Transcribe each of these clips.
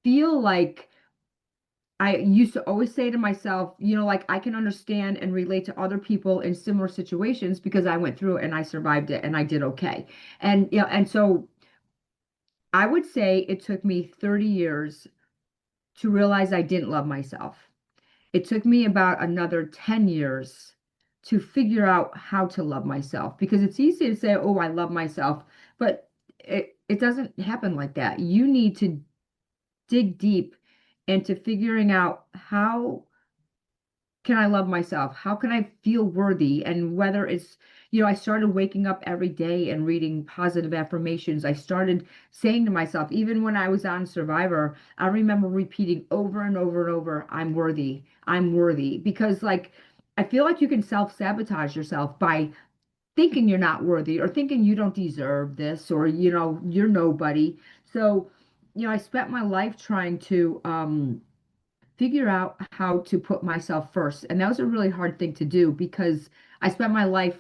feel like I used to always say to myself, like I can understand and relate to other people in similar situations because I went through it and I survived it and I did okay. And so I would say it took me 30 years to realize I didn't love myself. It took me about another 10 years to figure out how to love myself because it's easy to say, oh, I love myself, but it doesn't happen like that. You need to dig deep into figuring out how can I love myself? How can I feel worthy? And whether it's, I started waking up every day and reading positive affirmations. I started saying to myself, even when I was on Survivor, I remember repeating over and over and over, I'm worthy. I'm worthy. Because, like, I feel like you can self-sabotage yourself by thinking you're not worthy or thinking you don't deserve this or, you're nobody. So, I spent my life trying to, figure out how to put myself first. And that was a really hard thing to do because I spent my life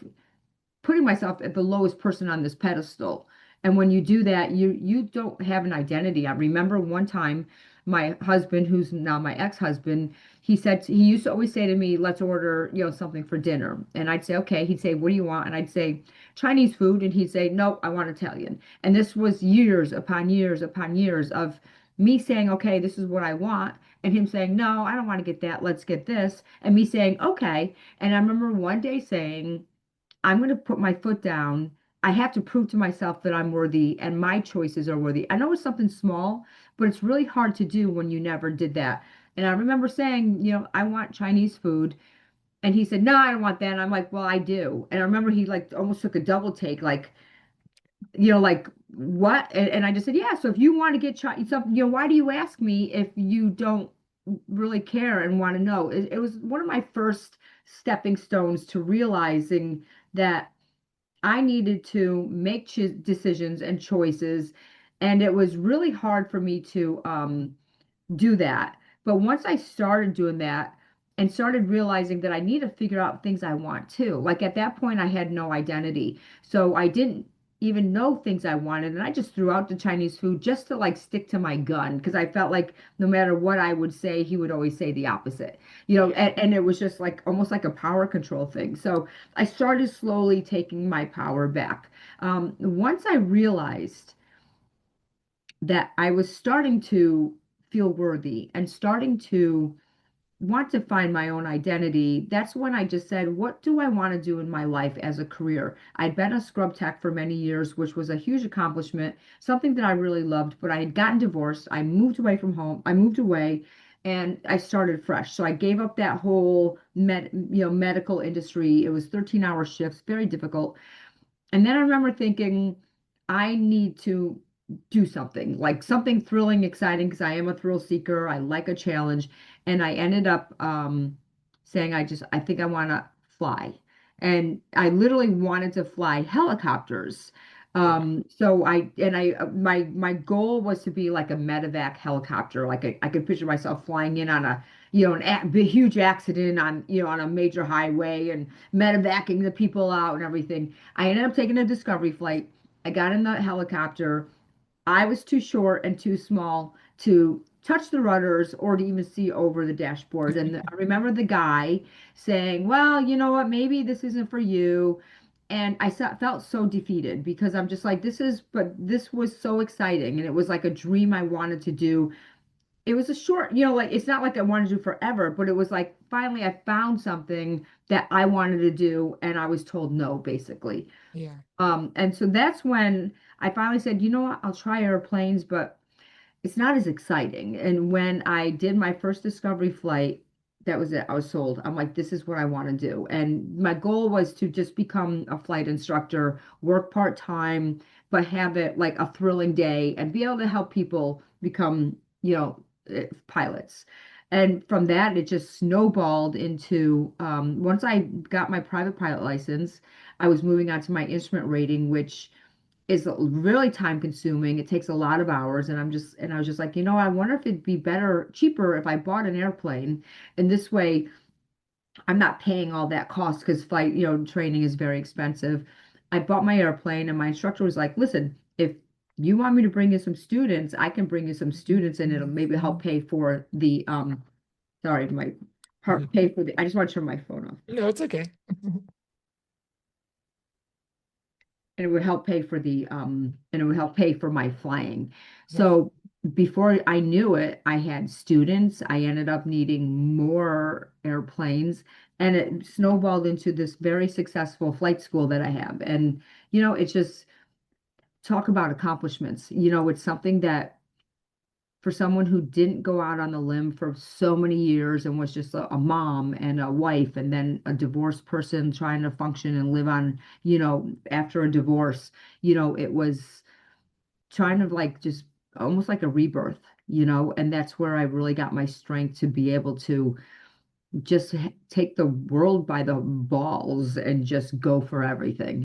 putting myself at the lowest person on this pedestal. And when you do that, you don't have an identity. I remember one time my husband, who's now my ex-husband, he used to always say to me, let's order, something for dinner. And I'd say, okay. He'd say, what do you want? And I'd say, Chinese food. And he'd say, no, I want Italian. And this was years upon years upon years of me saying, okay, this is what I want. And him saying, no, I don't want to get that. Let's get this. And me saying, okay. And I remember one day saying, I'm going to put my foot down. I have to prove to myself that I'm worthy and my choices are worthy. I know it's something small, but it's really hard to do when you never did that. And I remember saying, I want Chinese food. And he said, no, I don't want that. And I'm like, well, I do. And I remember he like almost took a double take, like, like what? And I just said, yeah. So if you want to get something, why do you ask me if you don't really care and want to know? It was one of my first stepping stones to realizing that I needed to make decisions and choices. And it was really hard for me to do that. But once I started doing that and started realizing that I need to figure out things I want too, like at that point, I had no identity. So I didn't even know things I wanted. And I just threw out the Chinese food just to like stick to my gun because I felt like no matter what I would say, he would always say the opposite, and it was just like almost like a power control thing. So I started slowly taking my power back. Once I realized that I was starting to feel worthy and starting to want to find my own identity, that's when I just said, what do I want to do in my life as a career? I'd been a scrub tech for many years, which was a huge accomplishment, something that I really loved, but I had gotten divorced. I moved away from home. I moved away and I started fresh. So I gave up that whole medical industry. It was 13-hour shifts, very difficult. And then I remember thinking, I need to do something like something thrilling, exciting, because I am a thrill seeker. I like a challenge. And I ended up saying, I think I want to fly. And I literally wanted to fly helicopters. My goal was to be like a medevac helicopter. Like I could picture myself flying in on a huge accident on a major highway and medevacing the people out and everything. I ended up taking a discovery flight. I got in the helicopter. I was too short and too small to touch the rudders or to even see over the dashboard. And I remember the guy saying, well, you know what, maybe this isn't for you. And felt so defeated because I'm just like, but this was so exciting. And it was like a dream I wanted to do. It was a short, like it's not like I wanted to do forever, but it was like finally I found something that I wanted to do and I was told no, basically. Yeah. And so that's when I finally said, you know what, I'll try airplanes, but it's not as exciting. And when I did my first discovery flight, that was it. I was sold. I'm like, this is what I want to do. And my goal was to just become a flight instructor, work part-time, but have it like a thrilling day and be able to help people become, pilots. And from that, it just snowballed into once I got my private pilot license, I was moving on to my instrument rating, which is really time consuming. It takes a lot of hours. And I was just like, I wonder if it'd be cheaper if I bought an airplane. And this way I'm not paying all that cost because flight, training is very expensive. I bought my airplane and my instructor was like, listen, if You want me to bring you some students? I can bring you some students and it'll maybe help pay for the sorry, my part pay for the I just want to turn my phone off. No, it's okay. And it would help pay for the and it would help pay for my flying. Yeah. So before I knew it, I had students. I ended up needing more airplanes, and it snowballed into this very successful flight school that I have. And it's just talk about accomplishments. It's something that for someone who didn't go out on the limb for so many years and was just a mom and a wife and then a divorced person trying to function and live on, after a divorce, it was trying to like just almost like a rebirth, and that's where I really got my strength to be able to just take the world by the balls and just go for everything.